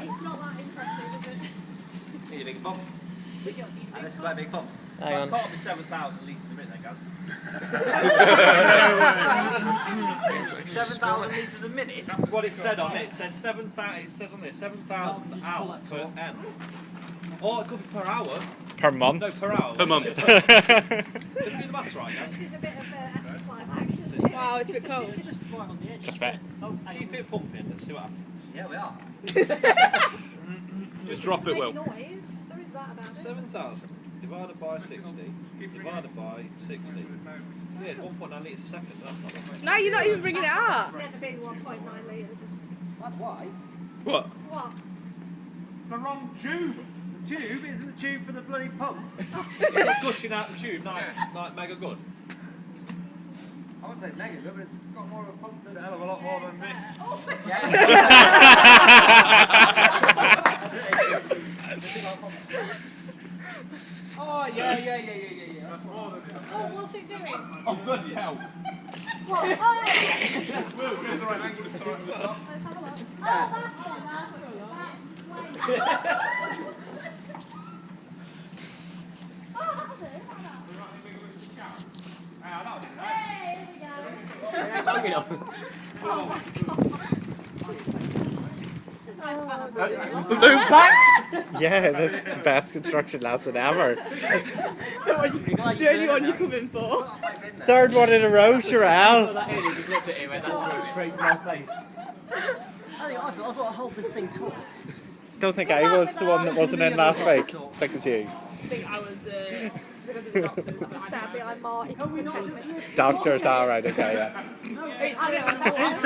It's not that impressive, is it? Need a big pump. And this is quite a big pump. Hang on. It can't be 7,000 litres a minute, then, guys. 7,000 litres a minute? That's what it said on it. It said 7,000. It says on there 7,000 out per M. Or it could be per hour. Per month? No, per hour. Per month. Did you do the maths right, guys? This is a bit of an anticlimax, isn't it? Wow, it's a bit cold. It's just right on the edge. Just bet. Keep it pumping. Let's see what happens. Yeah, we are. Just drop it, Will. Noise. There is that about it. 7,000 divided by 60 divided by 60. Yeah, it's 1.9 litres a second. That's not that No, you're not even bringing it up. It's never been 1.9 litres. That's why. What? What? It's the wrong tube. The tube isn't the tube for the bloody pump. Is it gushing out the tube like mega good? I would say mega good, but it's got more of a pump than. It's a hell of a lot more than this. Oh, yeah. That's more than it. Oh, what's it doing? Oh, bloody hell. What? Oh, Will, get the right angle to start at the top. let's have a look. Oh, that's one. That's way. Oh, that'll do. Hey, here we go. Oh my god. This is nice fun. Blue pack? Yeah, this is the best construction lesson ever. The only one you come in for. Third one in a row, Sherelle. That is, you just looked at him and that's straight from my face. I've got to hold this thing taut. Don't think I was the one that wasn't in last week. Think it was you. I think I was because of the doctors. Stand behind Marty. Doctors, alright, okay, yeah. It's